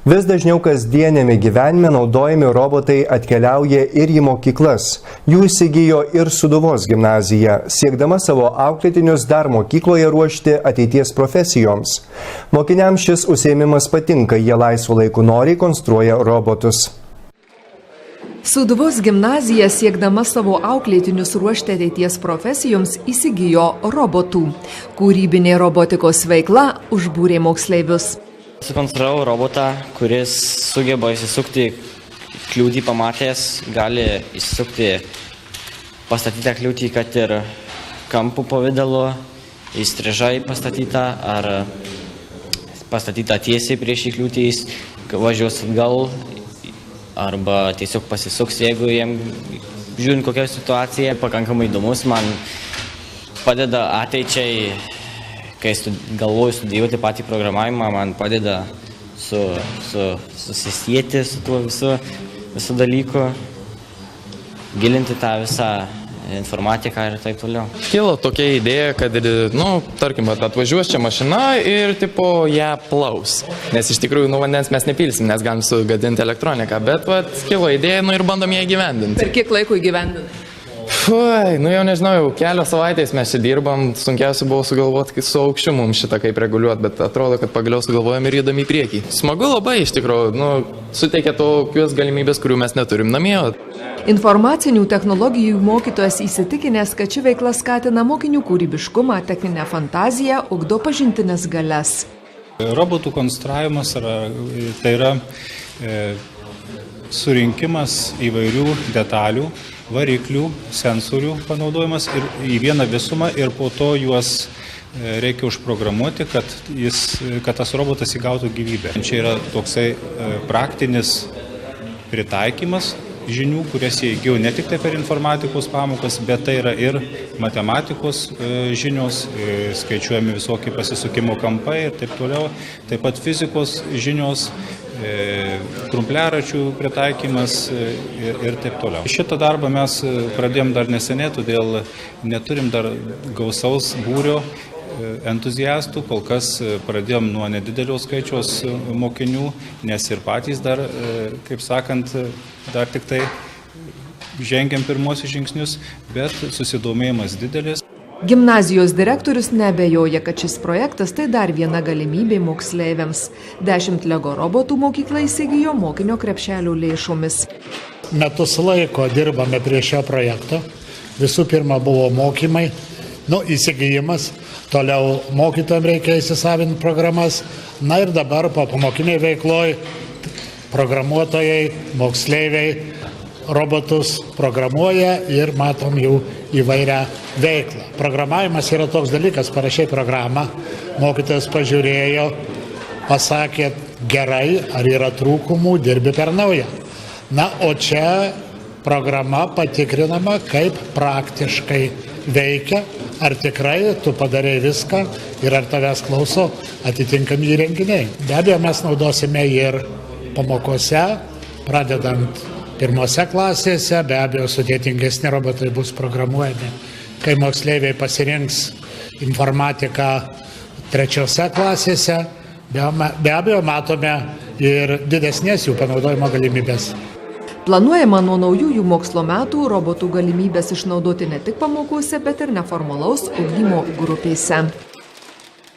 Vis dažniau kasdienėme gyvenime naudojami robotai atkeliauja ir į mokyklas. Jų įsigijo ir Sūduvos gimnazija, siekdama savo auklėtinius dar mokykloje ruošti ateities profesijoms. Mokiniams šis užsiėmimas patinka, jie laisvu laiku noriai konstruoja robotus. Sūduvos gimnazija, siekdama savo auklėtinius ruošti ateities profesijoms, įsigijo robotų. Kūrybinė robotikos veikla užbūrė moksleivius. Sukonstravau robotą, kuris sugeba įsisukti kliūtį pamatęs, gali įsisukti pastatytą kliūtį, kad ir kampų pavidalu, įstrižai pastatytą ar pastatytą tiesiai prieš į kliūtį, važiuos atgal arba tiesiog pasisuks, jeigu jiem žiūrint kokia situacija. Pakankamai įdomus, man padeda ateičiai. Kai galvoju studijuoti patį programavimą, man padeda susisieti su tuo visu dalyku, gilinti tą visą informatiką ir taip toliau. Kilo tokia idėja, kad, tarkim, atvažiuos čia mašina ir ją plaus. Nes iš tikrųjų vandens mes nepilsim, nes galim sugadinti elektroniką, bet kilo idėja ir bandom ją įgyvendinti. Per kiek laiko įgyvendinti? Jau nežinau, kelios savaitės mes čia dirbam, sunkiausia buvo sugalvoti su aukščiu mums šitą kaip reguliuoti, bet atrodo, kad pagaliau sugalvojam ir judam į priekį. Smagu labai iš tikrųjų, suteikia tokios galimybės, kurių mes neturim namie. Informacinių technologijų mokytojas įsitikinęs, kad ši veikla skatina mokinių kūrybiškumą, techninę fantaziją, ugdo pažintines galias. Robotų konstravimas tai yra surinkimas įvairių detalių, variklių, sensorių panaudojimas ir į vieną visumą ir po to juos reikia užprogramuoti, kad tas robotas įgautų gyvybę. Čia yra toksai praktinis pritaikymas žinių, kurias jie įgijo ne tik per informatikos pamokas, bet tai yra ir matematikos žinios, skaičiuojami visokie pasisukimo kampai ir taip toliau, taip pat fizikos žinios, krumpliaračių pritaikymas ir taip toliau. Šitą darbą mes pradėjom dar neseniai, todėl neturim dar gausaus būrio entuziastų, kol kas pradėjom nuo nedidelio skaičiaus mokinių, nes ir patys dar, kaip sakant, dar tik tai žengiam pirmosius žingsnius, bet susidomėjimas didelis. Gimnazijos direktorius neabejoja, kad šis projektas tai dar viena galimybė moksleiviams. 10 Lego robotų mokykla įsigijo mokinio krepšelio lėšomis. Metus laiko dirbame prie šio projekto. Visų pirma buvo mokymai, įsigijimas, toliau mokytojams reikia įsisavinti programas. Na ir dabar po pamokiniai veikloj programuotojai, moksleiviai robotus programuoja ir matom jų įvairią veiklą. Programavimas yra toks dalykas, parašiai programą, mokytojas pažiūrėjo, pasakė gerai, ar yra trūkumų, dirbi per naują. O čia programa patikrinama, kaip praktiškai veikia, ar tikrai tu padarei viską ir ar tavęs klauso atitinkami įrenginiai. Be abejo, mes naudosime ir pamokose, pradedant pirmose klasėse, be abejo, sudėtingesni robotai bus programuojami, kai moksleiviai pasirinks informatiką 3 klasėse, be abejo, matome ir didesnės jų panaudojimo galimybės. Planuojama nuo naujųjų mokslo metų robotų galimybės išnaudoti ne tik pamokose, bet ir neformalaus ugdymo grupėse.